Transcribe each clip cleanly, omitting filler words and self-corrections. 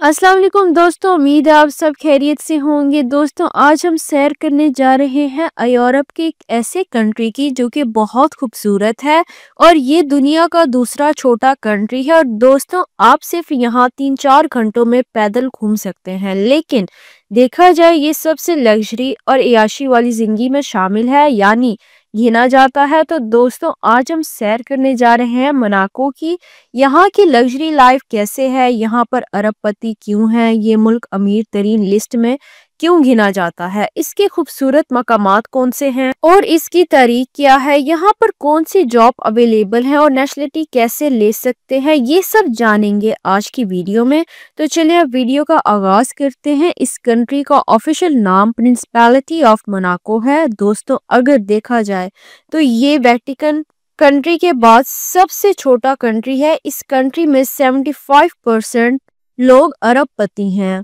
अस्सलाम वालेकुम दोस्तों, उम्मीद है आप सब खैरियत से होंगे। दोस्तों आज हम सैर करने जा रहे हैं यूरोप के एक ऐसे कंट्री की जो कि बहुत खूबसूरत है और ये दुनिया का दूसरा छोटा कंट्री है। और दोस्तों आप सिर्फ यहाँ 3-4 घंटों में पैदल घूम सकते हैं, लेकिन देखा जाए ये सबसे लग्जरी और अय्याशी वाली जिंदगी में शामिल है, यानी गिना जाता है। तो दोस्तों आज हम सैर करने जा रहे हैं मोनाको की। यहाँ की लग्जरी लाइफ कैसे है, यहाँ पर अरबपति क्यों है, ये मुल्क अमीर तरीन लिस्ट में क्यों गिना जाता है, इसके खूबसूरत मकामात कौन से हैं और इसकी तारीख क्या है, यहाँ पर कौन सी जॉब अवेलेबल है और नेशनलिटी कैसे ले सकते हैं, ये सब जानेंगे आज की वीडियो में। तो चलिए अब वीडियो का आगाज करते हैं। इस कंट्री का ऑफिशियल नाम प्रिंसिपैलिटी ऑफ मोनाको है। दोस्तों अगर देखा जाए तो ये वेटिकन कंट्री के बाद सबसे छोटा कंट्री है। इस कंट्री में 75% लोग अरबपति हैं।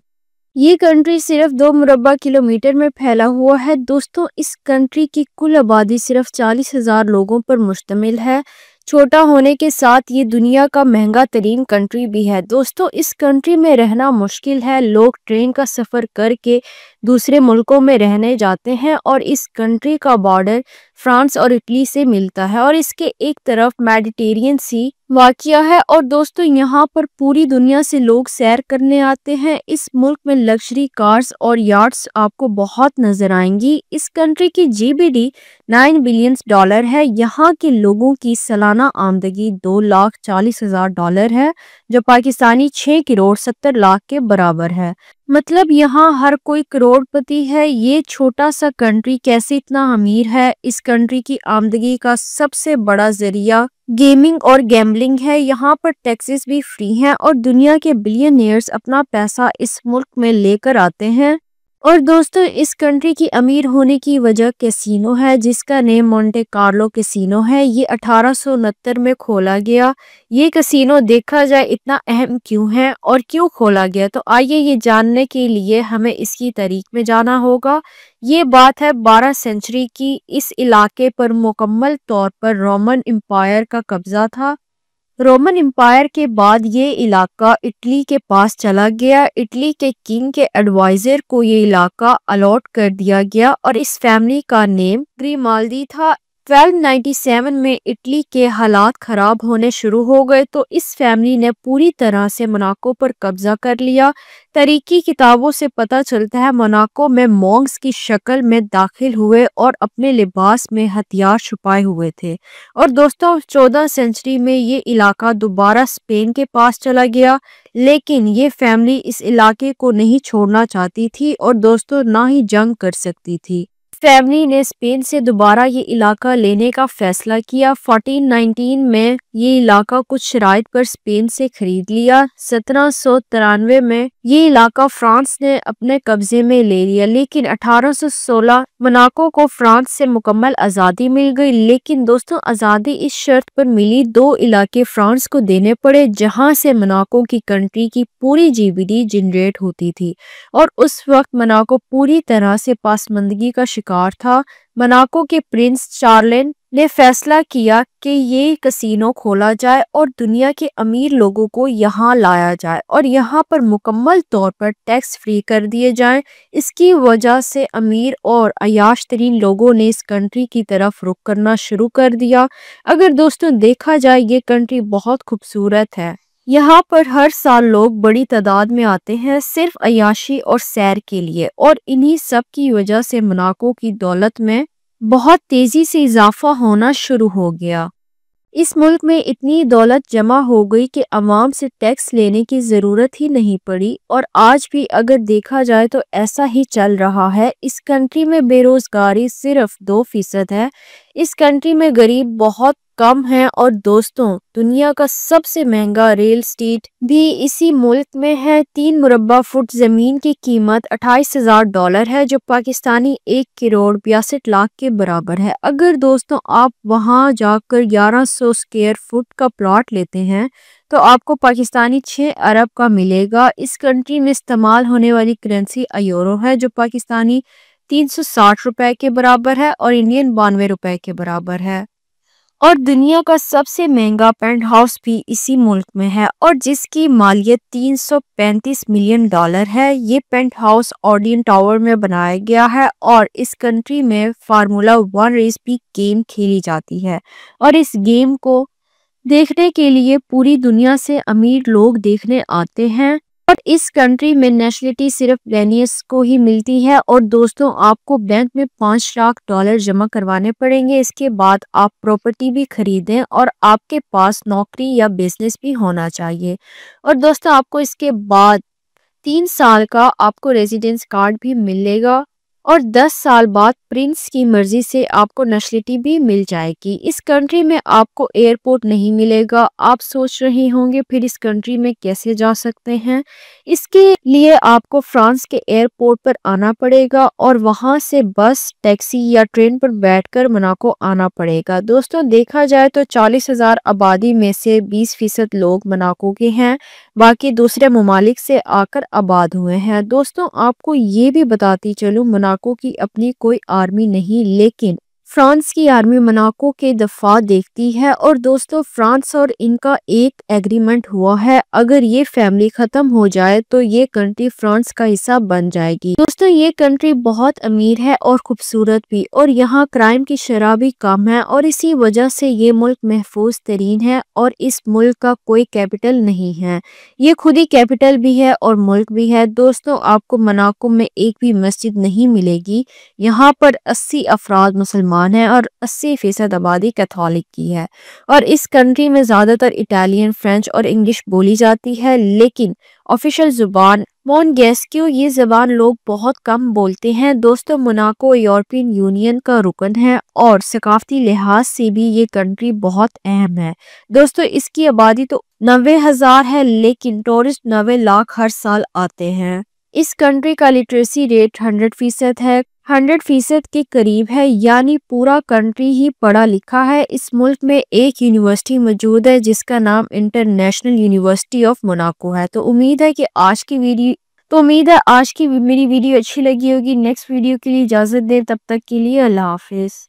ये कंट्री सिर्फ 2 मुरब्बा किलोमीटर में फैला हुआ है। दोस्तों इस कंट्री की कुल आबादी सिर्फ 40,000 लोगों पर मुश्तमिल है। छोटा होने के साथ ये दुनिया का महंगा तरीन कंट्री भी है। दोस्तों इस कंट्री में रहना मुश्किल है। लोग ट्रेन का सफर करके दूसरे मुल्कों में रहने जाते हैं और इस कंट्री का बॉर्डर फ्रांस और इटली से मिलता है और इसके एक तरफ मेडिटेरियन सी वाक़या है। और दोस्तों यहाँ पर पूरी दुनिया से लोग सैर करने आते हैं। इस मुल्क में लग्जरी कार्स और याट्स आपको बहुत नजर आएंगी। इस कंट्री की जीडीपी $9 बिलियन है। यहाँ के लोगों की सालाना आमदनी $2,40,000 है, जो पाकिस्तानी 6 करोड़ 70 लाख के बराबर है। मतलब यहाँ हर कोई करोड़पति है। ये छोटा सा कंट्री कैसे इतना अमीर है। इस कंट्री की आमदनी का सबसे बड़ा जरिया गेमिंग और गैम्बलिंग है। यहाँ पर टैक्सेस भी फ्री हैं और दुनिया के बिलियनियर्स अपना पैसा इस मुल्क में लेकर आते हैं। और दोस्तों इस कंट्री की अमीर होने की वजह कैसीनो है, जिसका नेम मोंटे कार्लो कैसीनो है। ये 1869 में खोला गया। ये कैसीनो देखा जाए इतना अहम क्यों है और क्यों खोला गया, तो आइए ये जानने के लिए हमें इसकी तारीख में जाना होगा। ये बात है 12 सेंचुरी की। इस इलाके पर मुकम्मल तौर पर रोमन एम्पायर का कब्जा था। रोमन एम्पायर के बाद ये इलाका इटली के पास चला गया। इटली के किंग के एडवाइजर को ये इलाका अलॉट कर दिया गया और इस फैमिली का नेम ग्रिमाल्दी था। 1297 में इटली के हालात खराब होने शुरू हो गए तो इस फैमिली ने पूरी तरह से मोनाको पर कब्जा कर लिया। तरीकी किताबों से पता चलता है मोनाको में मॉन्क्स की शक्ल में दाखिल हुए और अपने लिबास में हथियार छुपाए हुए थे। और दोस्तों 14 सेंचुरी में ये इलाका दोबारा स्पेन के पास चला गया, लेकिन ये फैमिली इस इलाके को नहीं छोड़ना चाहती थी और दोस्तों ना ही जंग कर सकती थी। फैमिली ने स्पेन से दोबारा ये इलाका लेने का फैसला किया। 1419 में ये इलाका कुछ शराइत पर स्पेन से खरीद लिया। 1793 में ये इलाका फ्रांस ने अपने कब्जे में ले लिया, लेकिन 1816 मोनाको को फ्रांस से मुकम्मल आज़ादी मिल गई। लेकिन दोस्तों आज़ादी इस शर्त पर मिली, 2 इलाके फ्रांस को देने पड़े, जहां से मोनाको की कंट्री की पूरी जीडीपी जनरेट होती थी। और उस वक्त मोनाको पूरी तरह से पासमंदगी का शिकार था। मोनाको के प्रिंस चार्लेस ने फैसला किया कि ये कैसीनो खोला जाए और दुनिया के अमीर लोगों को यहाँ लाया जाए और यहाँ पर मुकम्मल तौर पर टैक्स फ्री कर दिए जाएं। इसकी वजह से अमीर और अयाश तरीन लोगों ने इस कंट्री की तरफ रुख करना शुरू कर दिया। अगर दोस्तों देखा जाए ये कंट्री बहुत खूबसूरत है। यहाँ पर हर साल लोग बड़ी तादाद में आते हैं सिर्फ अय्याशी और सैर के लिए, और इन्हीं सब की वजह से मोनाको की दौलत में बहुत तेजी से इजाफा होना शुरू हो गया। इस मुल्क में इतनी दौलत जमा हो गई कि अवाम से टैक्स लेने की ज़रूरत ही नहीं पड़ी, और आज भी अगर देखा जाए तो ऐसा ही चल रहा है। इस कंट्री में बेरोज़गारी सिर्फ 2% है। इस कंट्री में गरीब बहुत कम है। और दोस्तों दुनिया का सबसे महंगा रियल एस्टेट भी इसी मुल्क में है। 3 मुरब्बा फुट जमीन की कीमत $28,000 है, जो पाकिस्तानी 1 करोड़ 62 लाख के बराबर है। अगर दोस्तों आप वहां जाकर 1100 स्क्वायर फुट का प्लॉट लेते हैं तो आपको पाकिस्तानी 6 अरब का मिलेगा। इस कंट्री में इस्तेमाल होने वाली करेंसी यूरो है, जो पाकिस्तानी 360 रुपए के बराबर है और इंडियन 92 रुपए के बराबर है। اور دنیا کا سب سے مہنگا پینٹ ہاؤس بھی اسی ملک میں ہے اور جس کی مالیت $335 ملین ہے۔ یہ پینٹ ہاؤس اوڈین ٹاور میں بنایا گیا ہے اور اس کنٹری میں فارمولا 1 ریس بھی گیم کھیلی جاتی ہے اور اس گیم کو دیکھنے کے لیے پوری دنیا سے امیر لوگ دیکھنے آتے ہیں اور اس کنٹری میں نیشنلٹی صرف ڈینیس کو ہی ملتی ہے اور دوستوں آپ کو بینک میں $5 لاکھ جمع کروانے پڑیں گے۔ اس کے بعد آپ پراپرٹی بھی خریدیں اور آپ کے پاس نوکری یا بزنس بھی ہونا چاہیے اور دوستوں آپ کو اس کے بعد 3 سال کا آپ کو ریزیڈنس کارڈ بھی ملے گا اور 10 سال بعد پرنس کی مرضی سے آپ کو نیشنلٹی بھی مل جائے گی۔ اس کنٹری میں آپ کو ایئرپورٹ نہیں ملے گا۔ آپ سوچ رہے ہوں گے پھر اس کنٹری میں کیسے جا سکتے ہیں؟ اس کے لیے آپ کو فرانس کے ایئرپورٹ پر آنا پڑے گا اور وہاں سے بس، ٹیکسی یا ٹرین پر بیٹھ کر مناکو آنا پڑے گا۔ دوستوں دیکھا جائے تو 40,000 آبادی میں سے 20% لوگ مناکو کے ہیں، باقی دوسرے ممالک سے آ کر آباد ہوئے ہیں۔ دوستوں آپ کو یہ بھی بتاتی چلوں مناکو کی اپنی کوئی آرمی نہیں، لیکن فرانس کی آرمی مناکو کے دفاع دیکھتی ہے اور دوستوں فرانس اور ان کا ایک ایگریمنٹ ہوا ہے، اگر یہ فیملی ختم ہو جائے تو یہ کنٹری فرانس کا حصہ بن جائے گی۔ دوستوں یہ کنٹری بہت امیر ہے اور خوبصورت بھی اور یہاں کرائم کی شرح بھی کم ہے اور اسی وجہ سے یہ ملک محفوظ ترین ہے اور اس ملک کا کوئی کیپٹل نہیں ہے، یہ خود ہی کیپٹل بھی ہے اور ملک بھی ہے۔ دوستوں آپ کو مناکو میں ایک بھی مسجد نہیں ملے گی، یہاں پر 80 افراد مسلمان ہیں اور 80% آبادی کیتھولک کی ہے اور اس کنٹری میں زیادہ تر اٹالین، فرینچ اور انگلش بولی جاتی ہے، لیکن آفیشل زبان مونٹیگسکیو یہ زبان لوگ بہت کم بولتے ہیں۔ دوستوں مناکو یورپین یونین کا رکن ہے اور ثقافتی لحاظ سے بھی یہ کنٹری بہت اہم ہے۔ دوستوں اس کی آبادی تو 90,000 ہے لیکن ٹورسٹ 90 لاکھ ہر سال آتے ہیں۔ اس کنٹری کا لٹریسی ریٹ 100% ہے، 100% کے قریب ہے، یعنی پورا کنٹری ہی پڑھا لکھا ہے۔ اس ملک میں ایک یونیورسٹی موجود ہے جس کا نام انٹرنیشنل یونیورسٹی آف مناکو ہے۔ تو امید ہے کہ آج کی میری ویڈیو اچھی لگی ہوگی۔ نیکسٹ ویڈیو کے لیے اجازت دیں، تب تک کے لیے اللہ حافظ۔